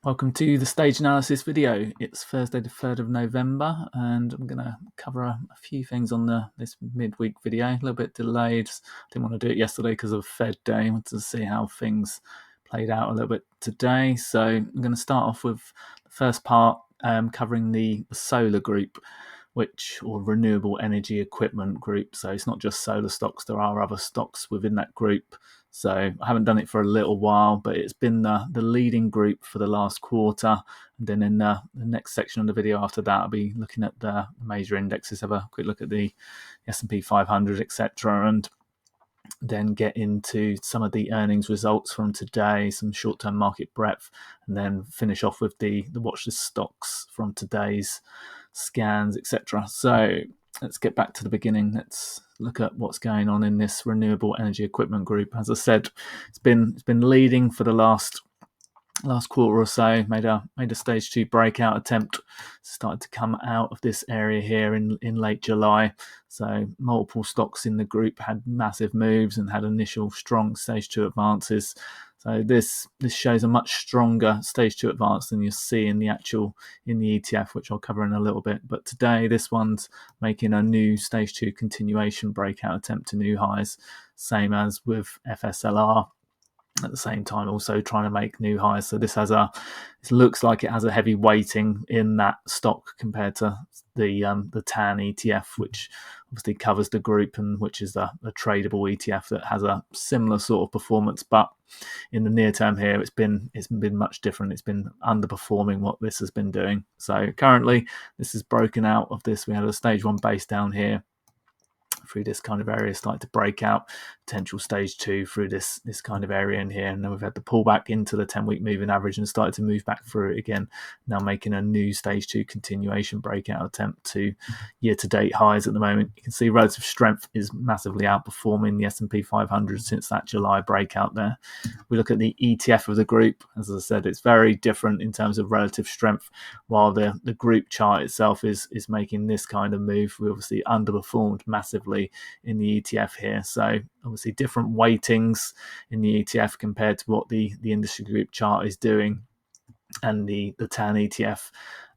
Welcome to the stage analysis video. It's Thursday the 3rd of November and I'm going to cover a few things on this midweek video. A little bit delayed. Didn't want to do it yesterday because of Fed Day. I wanted to see how things played out a little bit today. So I'm going to start off with the first part covering the solar group, or renewable energy equipment group. So it's not just solar stocks, there are other stocks within that group. So I haven't done it for a little while, but it's been the leading group for the last quarter. And then in the next section of the video after that, I'll be looking at the major indexes, have a quick look at the S&P 500, etc. And then get into some of the earnings results from today, some short-term market breadth, and then finish off with the watchlist stocks from today's scans, etc. So let's get back to the beginning. Let's look at what's going on in this renewable energy equipment group. As I said, it's been leading for the last quarter or so. Made a stage 2 breakout attempt, started to come out of this area here in late July. So multiple stocks in the group had massive moves and had initial strong stage 2 advances. So this shows a much stronger stage 2 advance than you see in the ETF, which I'll cover in a little bit. But today this one's making a new stage 2 continuation breakout attempt to new highs, same as with FSLR. At the same time, also trying to make new highs. So this looks like it has a heavy weighting in that stock compared to the TAN ETF, which obviously covers the group and which is a tradable ETF that has a similar sort of performance. But in the near term here, it's been much different. It's been underperforming what this has been doing. So currently, this is broken out of this. We had a stage 1 base down here through this kind of area, starting to break out, potential stage 2 through this kind of area in here, and then we've had the pullback into the 10-week moving average and started to move back through it again, now making a new stage 2 continuation breakout attempt to year-to-date highs at the moment. You can see relative strength is massively outperforming the S&P 500 since that July breakout there. We look at the ETF of the group. As I said, it's very different in terms of relative strength. While the group chart itself is making this kind of move, we obviously underperformed massively in the ETF here. So obviously different weightings in the ETF compared to what the industry group chart is doing. And the TAN ETF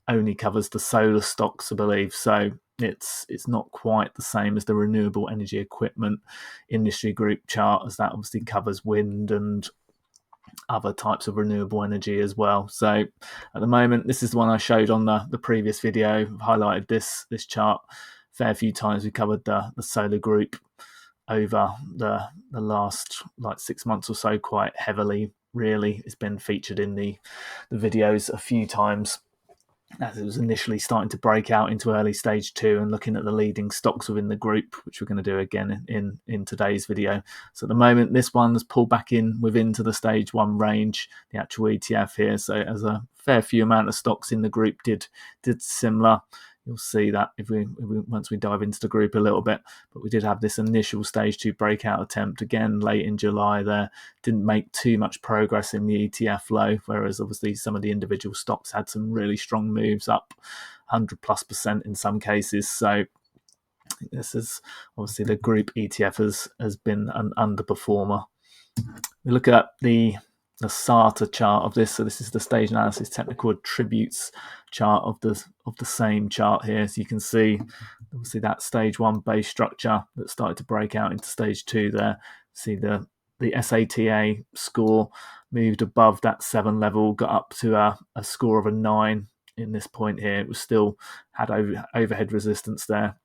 only covers the solar stocks, I believe. So it's not quite the same as the renewable energy equipment industry group chart, as that obviously covers wind and other types of renewable energy as well. So at the moment, this is the one I showed on the previous video. I've highlighted this chart a fair few times. We covered the solar group over the last 6 months or so quite heavily. Really, it's been featured in the videos a few times as it was initially starting to break out into early stage 2 and looking at the leading stocks within the group, which we're going to do again in today's video. So at the moment, this one has pulled back within to the stage 1 range, the actual ETF here. So as a fair few amount of stocks in the group did similar. You'll see that once we dive into the group a little bit. But we did have this initial stage 2 breakout attempt again late in July there. Didn't make too much progress in the ETF low, whereas obviously some of the individual stocks had some really strong moves up 100+% in some cases. So this is obviously the group ETF has been an underperformer. We look at the SATA chart of this. So this is the stage analysis technical attributes chart of the same chart here. So you can see obviously that stage 1 base structure that started to break out into stage 2 there. See the SATA score moved above that 7 level, got up to a score of a 9 in this point here. It was still had overhead resistance there.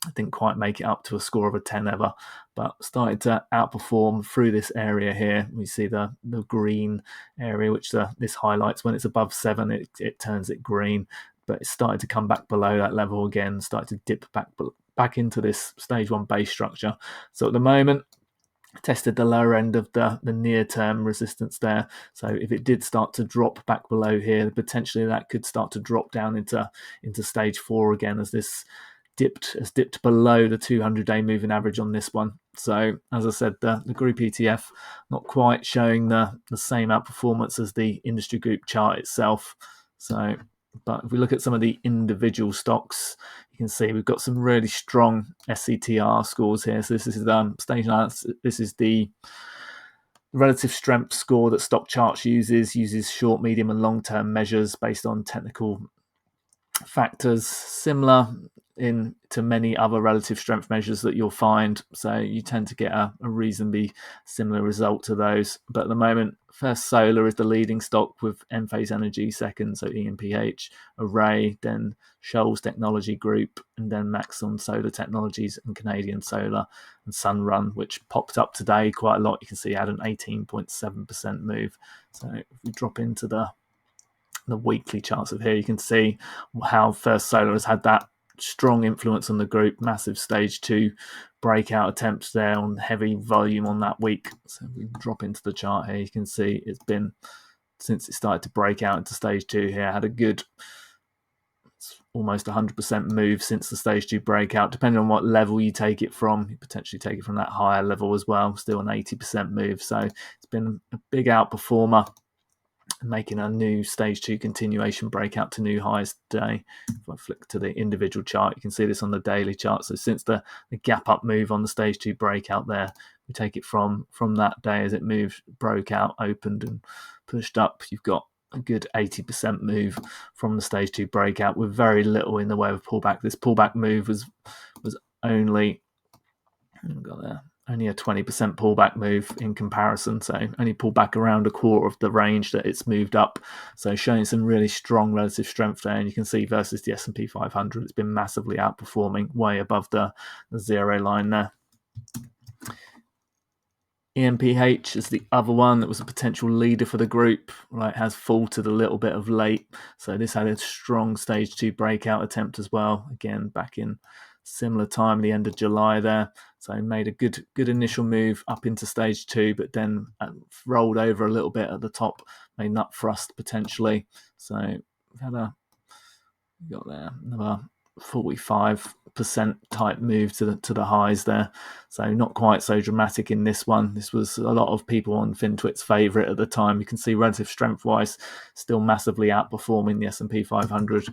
I didn't quite make it up to a score of a 10 ever, but started to outperform through this area here. We see the green area, which this highlights. When it's above 7, it turns it green, but it started to come back below that level again, started to dip back into this stage 1 base structure. So at the moment, tested the lower end of the near-term resistance there. So if it did start to drop back below here, potentially that could start to drop down into stage 4 again, as this has dipped below the 200-day moving average on this one. So as I said, the group ETF not quite showing the same outperformance as the industry group chart itself. So, but if we look at some of the individual stocks, you can see we've got some really strong SCTR scores here. So this is stage analysis. This is the relative strength score that stock charts uses short, medium, and long-term measures based on technical factors, similar to many other relative strength measures that you'll find. So you tend to get a reasonably similar result to those. But at the moment, First Solar is the leading stock, with Enphase Energy second, so ENPH, ARRY, then Shoals Technology Group, and then Maxon Solar Technologies and Canadian Solar and Sunrun, which popped up today quite a lot. You can see it had an 18.7% move. So if we drop into the weekly charts of here, you can see how First Solar has had that strong influence on the group. Massive stage 2 breakout attempts there on heavy volume on that week. So if we drop into the chart here, you can see it's been, since it started to break out into stage 2 here, had a good almost 100% move since the stage 2 breakout. Depending on what level you take it from, you potentially take it from that higher level as well. Still an 80% move. So it's been a big outperformer, making a new stage 2 continuation breakout to new highs today. If I flick to the individual chart, you can see this on the daily chart. So since the gap up move on the stage 2 breakout there, we take it from that day as it moved, broke out, opened and pushed up, you've got a good 80% move from the stage 2 breakout with very little in the way of pullback. This pullback move was only a 20% pullback move in comparison, so only pulled back around a quarter of the range that it's moved up. So showing some really strong relative strength there, and you can see versus the S&P 500, it's been massively outperforming, way above the zero line there. ENPH is the other one that was a potential leader for the group. Right, has faltered a little bit of late. So this had a strong stage 2 breakout attempt as well. Again, back in similar time, the end of July there. So made a good initial move up into stage 2, but then rolled over a little bit at the top, made an up thrust potentially. So we've had got there another 45% type move to the highs there. So not quite so dramatic in this one. This was a lot of people on FinTwit's favorite at the time. You can see relative strength wise still massively outperforming the S&P 500.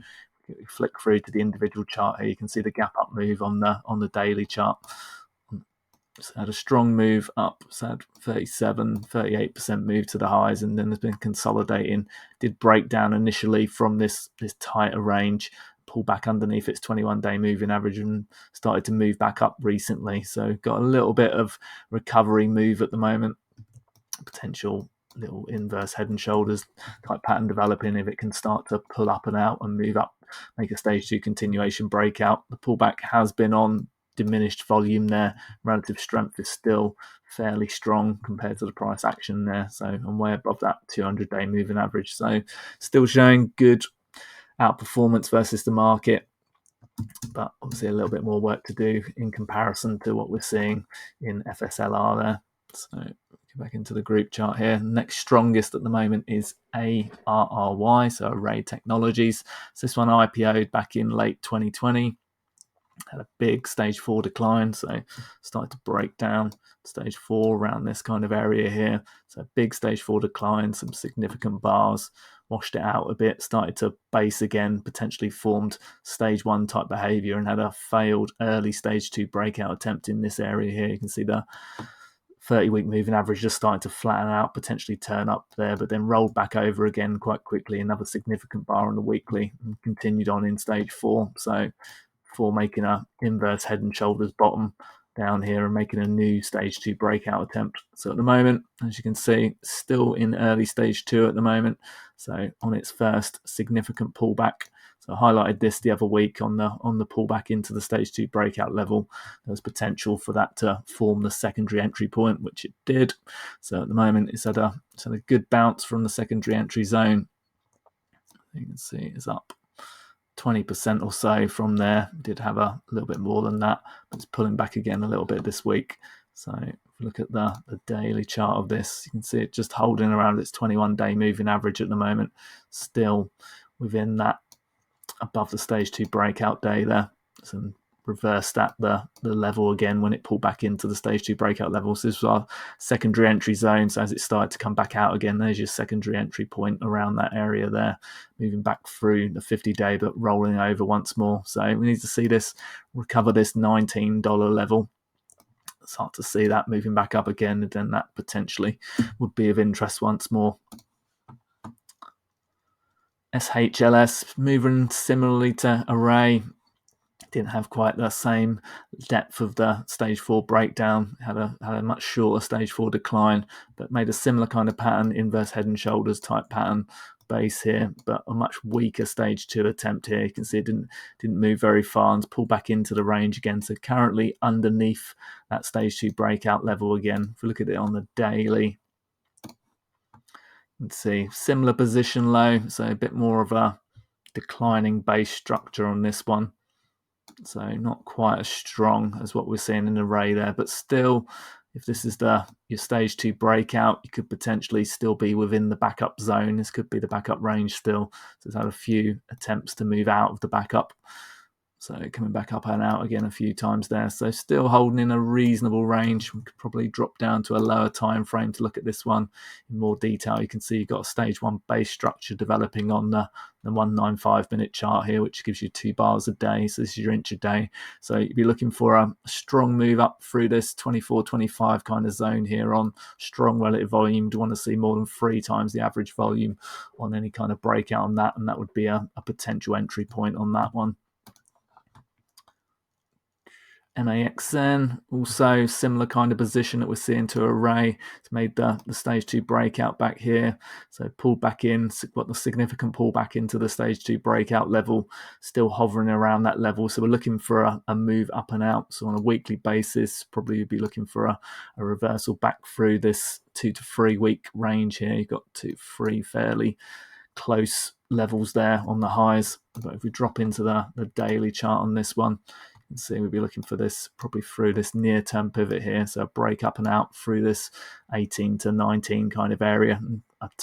Flick through to the individual chart here, you can see the gap up move on the daily chart. So had a strong move up, so had 38% move to the highs, and then has been consolidating. Did break down initially from this tighter range, pull back underneath its 21-day moving average, and started to move back up recently. So got a little bit of recovery move at the moment. Potential little inverse head and shoulders type pattern developing if it can start to pull up and out and move up, make a stage 2 continuation breakout. The pullback has been on diminished volume there. Relative strength is still fairly strong compared to the price action there. So I'm way above that 200-day moving average. So still showing good outperformance versus the market, but obviously a little bit more work to do in comparison to what we're seeing in FSLR there. So go back into the group chart here. Next strongest at the moment is ARRY, so ARRY Technologies. So this one IPO'd back in late 2020. Had a big stage 4 decline, so started to break down stage 4 around this kind of area here. So big stage 4 decline, some significant bars, washed it out a bit, started to base again, potentially formed stage 1 type behavior, and had a failed early stage 2 breakout attempt in this area here. You can see the 30-week moving average just starting to flatten out, potentially turn up there, but then rolled back over again quite quickly. Another significant bar on the weekly, and continued on in stage 4. So before making a inverse head and shoulders bottom down here and making a new stage 2 breakout attempt. So at the moment, as you can see, still in early stage 2 at the moment. So on its first significant pullback. So I highlighted this the other week on the pullback into the stage 2 breakout level. There was potential for that to form the secondary entry point, which it did. So at the moment, it's had a good bounce from the secondary entry zone. You can see it's up 20% or so from there. Did have a little bit more than that, but it's pulling back again a little bit this week. So if you look at the daily chart of this, you can see it just holding around its 21-day moving average at the moment, still within that above the stage 2 breakout day there. So reversed at the level again when it pulled back into the stage 2 breakout level. So this was our secondary entry zone. So as it started to come back out again, there's your secondary entry point around that area there, moving back through the 50-day, but rolling over once more. So we need to see this recover this $19 level. start to see that moving back up again, and then that potentially would be of interest once more. SHLS moving similarly to ARRY, didn't have quite the same depth of the stage 4 breakdown, had a much shorter stage 4 decline, but made a similar kind of pattern, inverse head and shoulders type pattern base here, but a much weaker stage 2 attempt here. You can see it didn't move very far and pull back into the range again. So currently underneath that stage 2 breakout level again. If we look at it on the daily, let's see, similar position low, so a bit more of a declining base structure on this one. So not quite as strong as what we're seeing in the ARRY there, but still, if this is your stage 2 breakout, you could potentially still be within the backup zone. This could be the backup range still. So it's had a few attempts to move out of the backup. So coming back up and out again a few times there. So still holding in a reasonable range. We could probably drop down to a lower time frame to look at this one in more detail. You can see you've got a stage 1 base structure developing on the 195-minute chart here, which gives you 2 bars a day. So this is your intraday. So you'd be looking for a strong move up through this 24-25 kind of zone here on strong relative volume. You want to see more than 3 times the average volume on any kind of breakout on that, and that would be a potential entry point on that one. MAXN, also similar kind of position that we're seeing to ARRY. It's made the stage 2 breakout back here. So pulled back in, got the significant pullback into the stage 2 breakout level, still hovering around that level. So we're looking for a move up and out. So on a weekly basis, probably be looking for a reversal back through this 2 to 3 week range here. You've got 2 to 3 fairly close levels there on the highs. But if we drop into the daily chart on this one, you can see we'll be looking for this probably through this near-term pivot here. So a break up and out through this 18 to 19 kind of area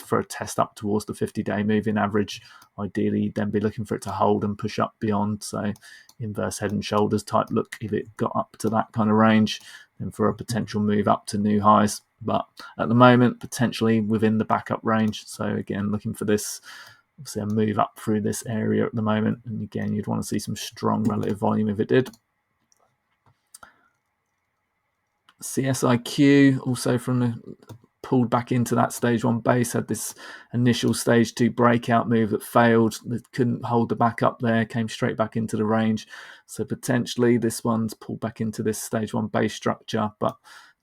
for a test up towards the 50-day moving average. Ideally, you'd then be looking for it to hold and push up beyond. So inverse head and shoulders type look if it got up to that kind of range, and for a potential move up to new highs. But at the moment, potentially within the backup range. So again, looking for this, obviously a move up through this area at the moment. And again, you'd want to see some strong relative volume if it did. CSIQ, also from the pulled back into that stage 1 base, had this initial stage 2 breakout move that failed. It couldn't hold the back up there, came straight back into the range. So potentially this one's pulled back into this stage 1 base structure, but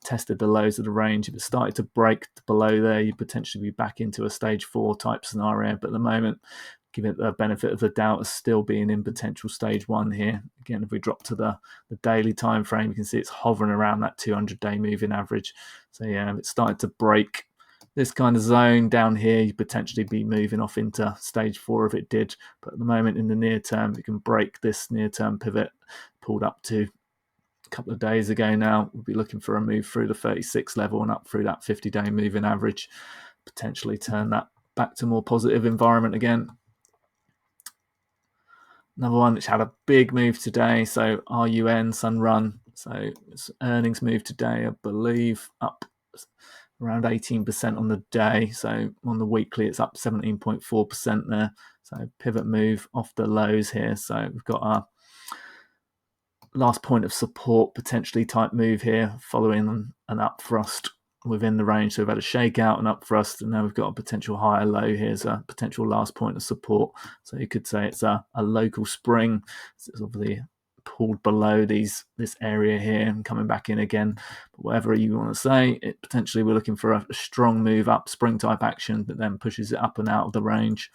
tested the lows of the range. If it started to break below there, you'd potentially be back into a stage 4 type scenario. But at the moment, give it the benefit of the doubt as still being in potential stage 1 here. Again, if we drop to the daily time frame, you can see it's hovering around that 200-day moving average. So yeah, if it started to break this kind of zone down here, you'd potentially be moving off into stage 4 if it did. But at the moment, in the near term, it can break this near-term pivot pulled up to a couple of days ago now. We'll be looking for a move through the 36 level and up through that 50-day moving average, potentially turn that back to more positive environment again. Another one which had a big move today, so RUN, Sunrun. So it's earnings move today, I believe, up around 18% on the day. So on the weekly, it's up 17.4% there. So pivot move off the lows here. So we've got our last point of support potentially type move here, following an up thrust within the range. So we've had a shakeout and up thrust, and now we've got a potential higher low. Here's a potential last point of support. So you could say it's a local spring. It's obviously pulled below this area here and coming back in again. But whatever you want to say, it potentially we're looking for a strong move up, spring type action that then pushes it up and out of the range,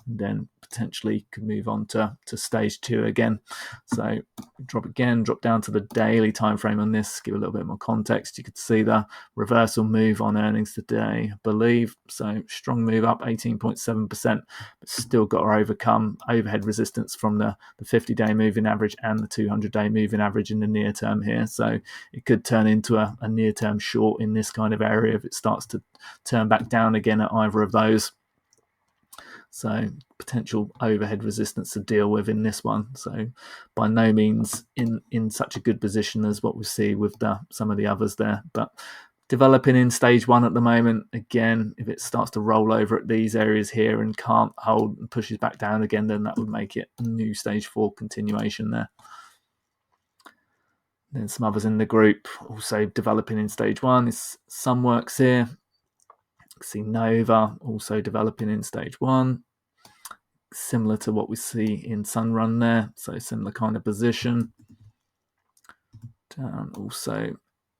and then potentially could move on to stage 2 again. So drop down to the daily time frame on this, give a little bit more context. You could see the reversal move on earnings today, I believe. So strong move up 18.7%, but still got to overcome overhead resistance from the 50-day moving average and the 200-day moving average in the near term here. So it could turn into a near-term short in this kind of area if it starts to turn back down again at either of those. So potential overhead resistance to deal with in this one. So by no means in such a good position as what we see with some of the others there. But developing in stage 1 at the moment. Again, if it starts to roll over at these areas here and can't hold and pushes back down again, then that would make it a new stage 4 continuation there. Then some others in the group also developing in stage 1. Is Sunworks here. See Nova also developing in stage 1. Similar to what we see in Sunrun there, so similar kind of position. Also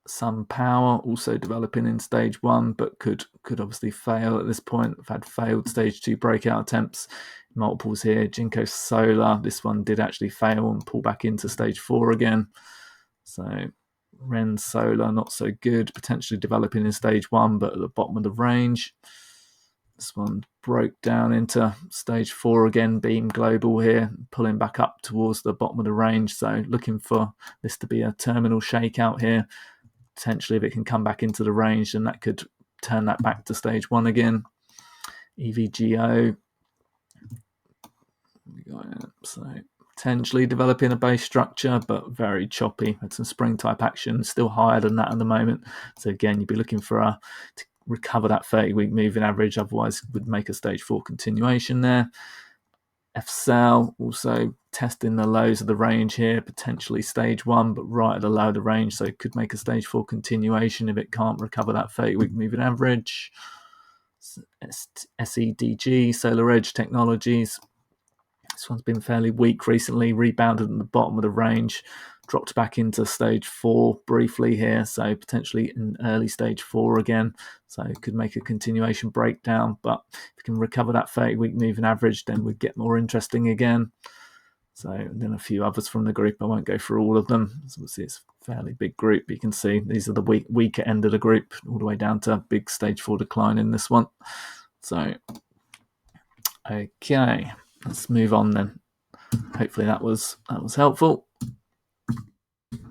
Sun Power also developing in stage 1, but could obviously fail at this point. We've had failed stage 2 breakout attempts. Multiples here. Jinko Solar, this one did actually fail and pull back into stage 4 again. So Ren Solar, not so good. Potentially developing in stage 1, but at the bottom of the range. This one broke down into stage 4 again. Beam Global here, pulling back up towards the bottom of the range. So looking for this to be a terminal shakeout here. Potentially, if it can come back into the range, then that could turn that back to stage 1 again. EVGO. So potentially developing a base structure, but very choppy. Had some spring type action, still higher than that at the moment. So again, you'd be looking for to recover that 30-week moving average. Otherwise, would make a stage 4 continuation there. FSL also testing the lows of the range here, potentially stage 1, but right at the low of the range. So it could make a stage 4 continuation if it can't recover that 30-week moving average. SEDG, Solar Edge Technologies. This one's been fairly weak recently, rebounded at the bottom of the range, dropped back into stage 4 briefly here, so potentially in early stage 4 again. So it could make a continuation breakdown, but if we can recover that 30-week moving average, then we'd get more interesting again. So then a few others from the group. I won't go through all of them. So it's a fairly big group. You can see these are the weaker end of the group, all the way down to a big stage 4 decline in this one. So, okay. Let's move on then. Hopefully that was helpful.